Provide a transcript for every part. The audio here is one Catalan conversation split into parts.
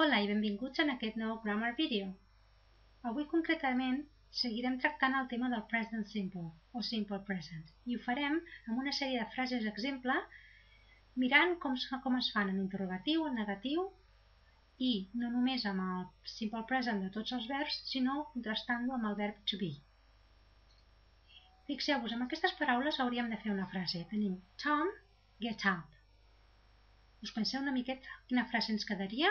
Hola i benvinguts en aquest nou Grammar Video. Avui concretament seguirem tractant el tema del Present Simple o Simple Present i ho farem amb una sèrie de frases exemple mirant com es fan en interrogatiu, en negatiu i no només amb el Simple Present de tots els verbs, sinó contrastant-lo amb el verb to be. Fixeu-vos, amb aquestes paraules hauríem de fer una frase. Tenim Tom, get up. Us penseu una miqueta quina frase ens quedaria?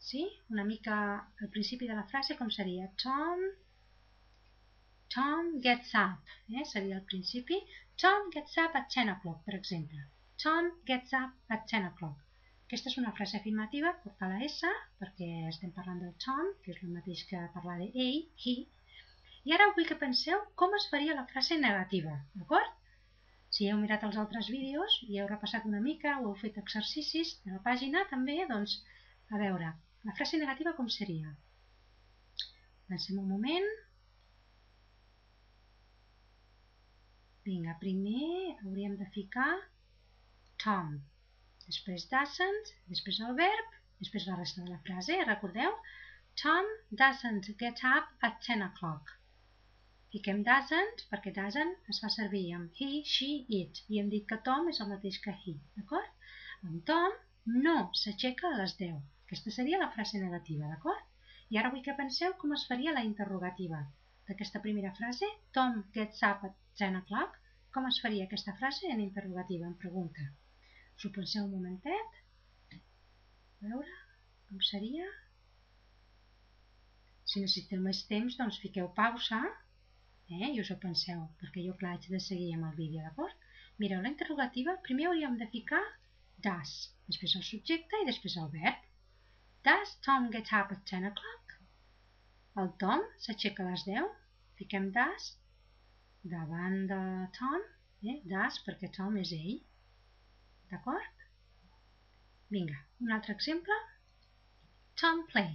Sí? Una mica al principi de la frase com seria? Tom gets up. Seria al principi. Tom gets up at 10 o'clock, per exemple. Tom gets up at 10 o'clock. Aquesta és una frase afirmativa, porta la S, perquè estem parlant del Tom, que és el mateix que parlar de ell, he. I ara vull que penseu com es faria la frase negativa, d'acord? Si heu mirat els altres vídeos i heu repassat una mica o heu fet exercicis de la pàgina també, doncs, a veure, la frase negativa com seria? Pensem un moment. Vinga, primer hauríem de ficar Tom. Després doesn't, després el verb, després la resta de la frase, recordeu? Tom doesn't get up at 10 o'clock. Fiquem doesn't perquè doesn't es fa servir amb he, she, it. I hem dit que Tom és el mateix que he, d'acord? En Tom no s'aixeca a les 10. Aquesta seria la frase negativa, d'acord? I ara vull que penseu com es faria la interrogativa d'aquesta primera frase. Tom gets up at 10 o'clock. Com es faria aquesta frase en interrogativa, en pregunta? Us ho penseu un momentet. A veure, com seria? Si necessiteu més temps, doncs fiqueu pausa i us ho penseu, perquè jo clar haig de seguir amb el vídeo, d'acord? Mireu, la interrogativa primer hauríem de ficar does, després el subjecte i després el verb. Does Tom get up at 10 o'clock? El Tom s'aixeca a les 10. Fiquem does davant de Tom. Does perquè Tom és ell. D'acord? Vinga, un altre exemple. Tom play.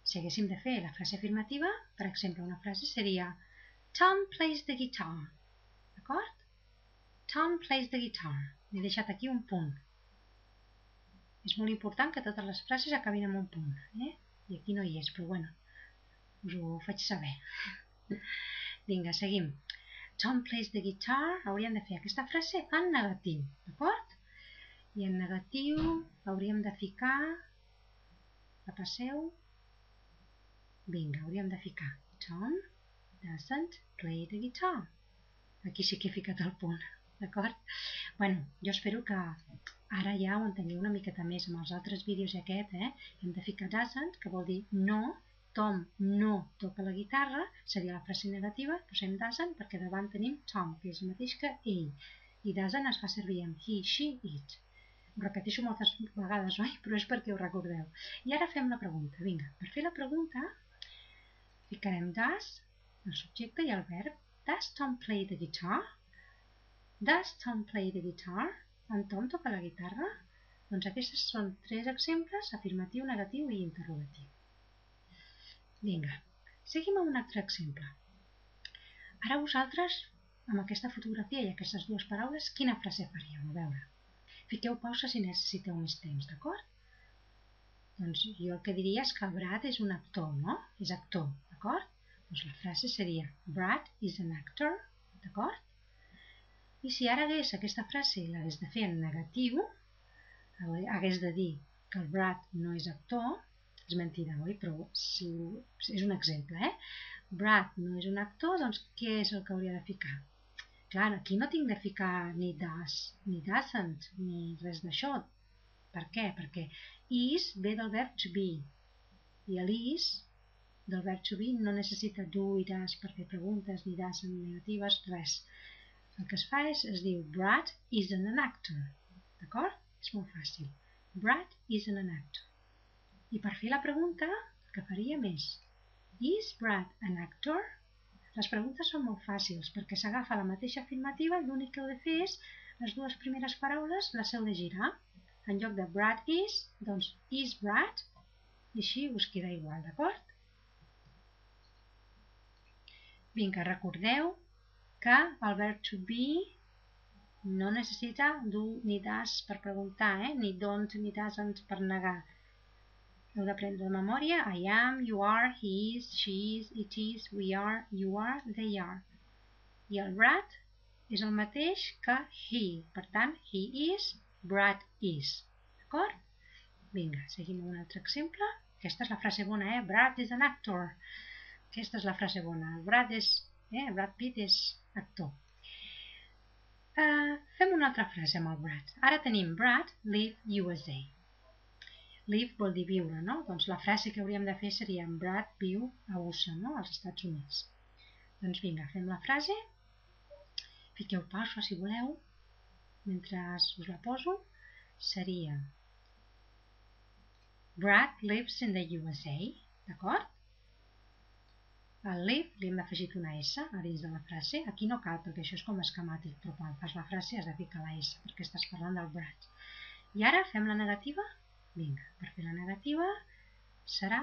Si haguéssim de fer la frase afirmativa, per exemple, una frase seria Tom plays the guitar. D'acord? Tom plays the guitar. M'he deixat aquí un punt. És molt important que totes les frases acabin amb un punt. I aquí no hi és, però bueno, us ho faig saber. Vinga, seguim. Tom plays the guitar. Hauríem de fer aquesta frase en negatiu, d'acord? I en negatiu hauríem de ficar... Repasseu. Vinga, hauríem de ficar Tom doesn't play the guitar. Aquí sí que he ficat el punt, d'acord? Bueno, jo espero que ara ja ho entengueu una miqueta més amb els altres vídeos i aquest, hem de ficar doesn't, que vol dir no, Tom no toca la guitarra, seria la frase negativa, posem doesn't perquè davant tenim Tom, que és el mateix que ell, i doesn't es fa servir amb he, she, it. Ho repeteixo moltes vegades, oi? Però és perquè ho recordeu. I ara fem la pregunta. Vinga, per fer la pregunta ficarem does, el subjecte i el verb. Does Tom play the guitar? Does Tom play the guitar? En Tom toca la guitarra? Doncs aquests són 3 exemples, afirmatiu, negatiu i interrogatiu. Vinga, seguim amb un altre exemple. Ara vosaltres, amb aquesta fotografia i aquestes dues paraules, quina frase faríeu? A veure, fiqueu pausa si necessiteu més temps, d'acord? Doncs jo el que diria és que Brad és un actor, no? És actor, d'acord? Doncs la frase seria Brad is an actor, d'acord? I si ara hagués aquesta frase i l'hagués de fer en negatiu, hagués de dir que el Brad no és actor, és mentida, oi? Però si és un exemple, Brad no és un actor, doncs què és el que hauria de ficar? Clar, aquí no tinc de ficar ni does, ni doesn't, ni res d'això. Per què? Perquè is ve del verb to be. I l'is del verb to be no necessita do i does per fer preguntes, ni doesn't, negatives, res. El que es fa es diu Brad isn't an actor. D'acord? És molt fàcil. Brad isn't an actor. I per fer la pregunta, el que faríem és Is Brad an actor? Les preguntes són molt fàcils perquè s'agafa la mateixa afirmativa i l'únic que heu de fer és les dues primeres paraules les heu de girar. En lloc de Brad is, doncs is Brad i així us queda igual, d'acord? Vinga, recordeu que el verb to be No necessita do ni das per preguntar, ni don't ni doesn't per negar. Heu d'aprendre de memòria. I am, you are, he is, she is, it is, we are, you are, they are. I el Brad és el mateix que he. Per tant, he is, Brad is. D'acord? Vinga, seguim amb un altre exemple. Aquesta és la frase bona, Brad is an actor. Aquesta és la frase bona. Brad Pitt és actor. Fem una altra frase amb el Brad. Ara tenim Brad live USA. Live vol dir viure, no? Doncs la frase que hauríem de fer seria Brad viu a USA, no? Als Estats Units. Doncs vinga, fem la frase. Fiqueu pausa si voleu. Mentre us la poso, seria Brad lives in the USA, d'acord? Al live li hem afegit una S a dins de la frase. Aquí no cal, perquè això és com esquemàtic, però quan fas la frase has de ficar la S, perquè estàs parlant del Brad. I ara fem la negativa. Vinga, per fer la negativa serà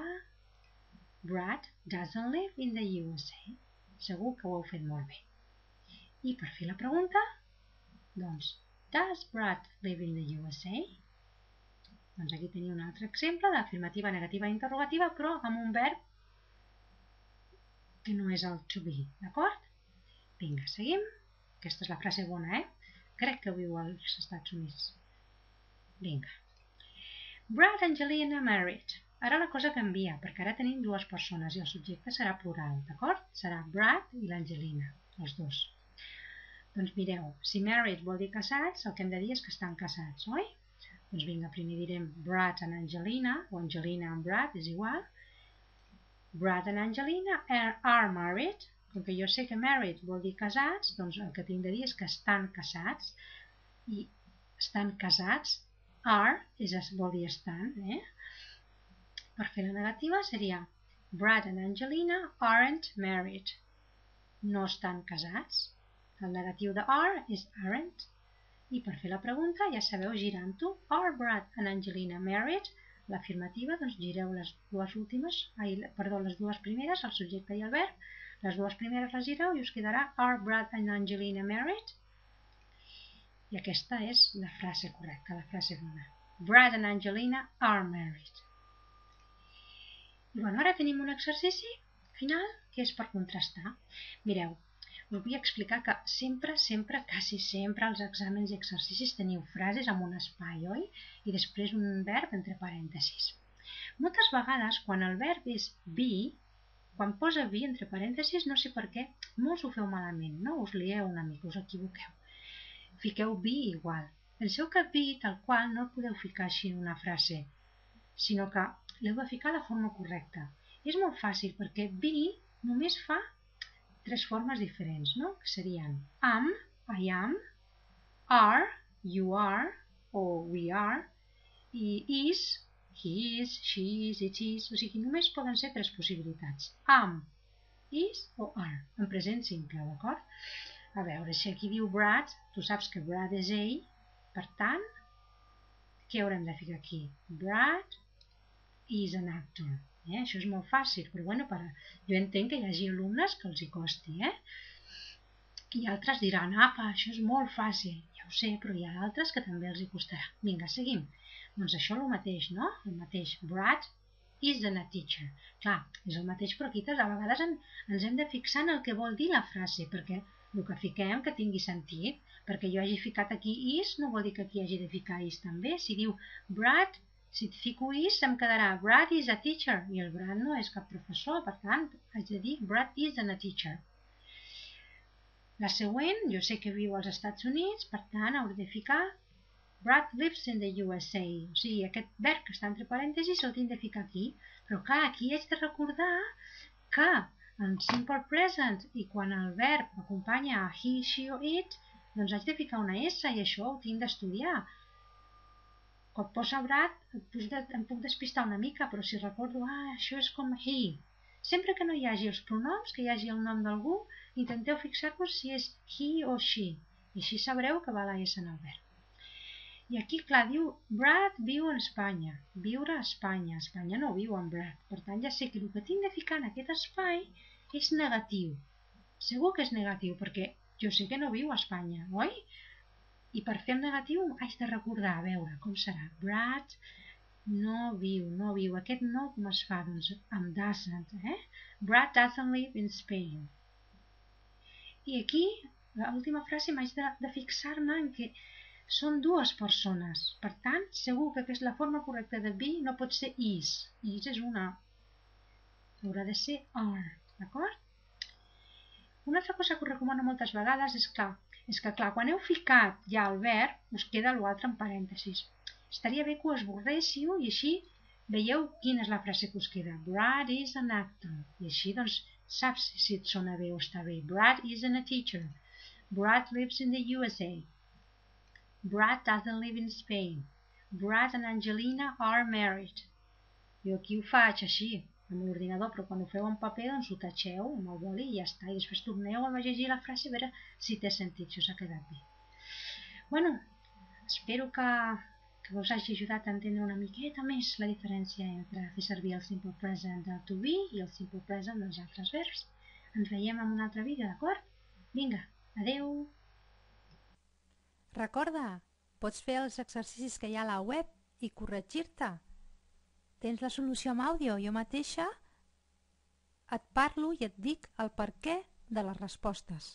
Brad doesn't live in the USA. Segur que ho heu fet molt bé. I per fer la pregunta, doncs, does Brad live in the USA? Doncs aquí teniu un altre exemple d'afirmativa, negativa, interrogativa, però amb un verb que no és el to be, d'acord? Vinga, seguim. Aquesta és la frase bona, Crec que viu als Estats Units. Vinga. Brad and Angelina married. Ara la cosa canvia, perquè ara tenim dues persones i el subjecte serà plural, d'acord? Serà Brad i l'Angelina, els dos. Doncs mireu, si married vol dir casats, el que hem de dir és que estan casats, oi? Doncs vinga, primer direm Brad and Angelina, o Angelina and Brad, és igual. Brad and Angelina are married. Com que jo sé que married vol dir casats, doncs el que tinc de dir és que estan casats. I estan casats, are vol dir estan, Per fer la negativa seria Brad and Angelina aren't married. No estan casats. El negatiu de are és aren't. I per fer la pregunta, ja sabeu, girant-ho, are Brad and Angelina married? L'afirmativa, doncs gireu les dues primeres, el subjecte i el verb. Les dues primeres les gireu i us quedarà are Brad and Angelina married? I aquesta és la frase correcta, la frase bona. Brad and Angelina are married. I bueno, ara tenim un exercici final que és per contrastar. Mireu, us vull explicar que sempre, quasi sempre, als exàmens i exercicis teniu frases amb un espai, oi? I després un verb entre parèntesis. Moltes vegades, quan el verb és be, quan posa be entre parèntesis, no sé per què, molts ho feu malament, no? Us lieu una mica, us equivoqueu. Fiqueu be igual. Penseu que be, tal qual, no el podeu ficar així en una frase, sinó que l'heu de ficar de forma correcta. És molt fàcil, perquè be només fa tres formes diferents, no? Que serien am, I am, are, you are, o we are, i is, he is, she is, it is, o sigui, només poden ser tres possibilitats. Am, is o are, en present simple, d'acord? A veure, si aquí diu Brad, tu saps que Brad és ell, per tant, què haurem de ficar aquí? Brad is an actor. Això és molt fàcil, però bueno, jo entenc que hi hagi alumnes que els hi costi, I altres diran, apa, això és molt fàcil. Ja ho sé, però hi ha altres que també els hi costarà. Vinga, seguim. Doncs això el mateix, no? El mateix. Brad isn't a teacher. Clar, és el mateix, però aquí a vegades ens hem de fixar en el que vol dir la frase, perquè el que fiquem que tingui sentit, perquè jo hagi ficat aquí is, no vol dir que aquí hagi de ficar is també. Si diu Brad, si et fico is, em quedarà Brad is a teacher, i el Brad no és cap professor, per tant, haig de dir Brad isn't a teacher. La següent, jo sé que viu als Estats Units, per tant, hauré de ficar Brad lives in the USA. O sigui, aquest verb que està entre parèntesis el tinc de ficar aquí. Però clar, aquí haig de recordar que en simple present i quan el verb acompanya a he, she o it, doncs haig de ficar una S i això ho tinc d'estudiar. Quan posa Brad em puc despistar una mica, però si recordo, això és com he. Sempre que no hi hagi els pronoms, que hi hagi el nom d'algú, intenteu fixar-vos si és he o she. I així sabreu que va la S en el verb. I aquí, clar, diu Brad viu en Espanya. Viure a Espanya. Espanya no viu en Brad. Per tant, ja sé que el que tinc de ficar en aquest espai és negatiu. Segur que és negatiu, perquè jo sé que no viu a Espanya, oi? I per fer el negatiu haig de recordar, a veure, com serà? Brad no viu. Aquest no com es fa? Doncs amb doesn't, Brad doesn't live in Spain. I aquí, l'última frase, m'haig de fixar-me en que són dues persones. Per tant, segur que la forma correcta de be no pot ser is. Is és una. Haurà de ser are, d'acord? Una altra cosa que us recomano moltes vegades és que, quan heu ficat ja el verb, us queda l'altre en parèntesis. Estaria bé que ho esborréssiu i així veieu quina és la frase que us queda. Brad is an actor. I així, doncs, saps si et sona bé o està bé. Brad isn't a teacher. Brad lives in the USA. Brad doesn't live in Spain. Brad and Angelina are married. Jo aquí ho faig així, amb l'ordinador, però quan ho feu en paper, doncs ho tatxeu amb el boli i ja està. I després torneu a llegir la frase a veure si té sentit, si us ha quedat bé. Bueno, espero que us hagi ajudat a entendre una miqueta més la diferència entre fer servir el simple present del to be i el simple present dels altres verbs. Ens veiem en un altre vídeo, d'acord? Vinga, adeu! Recorda, pots fer els exercicis que hi ha a la web i corregir-te. Tens la solució amb àudio. Jo mateixa et parlo i et dic el perquè de les respostes.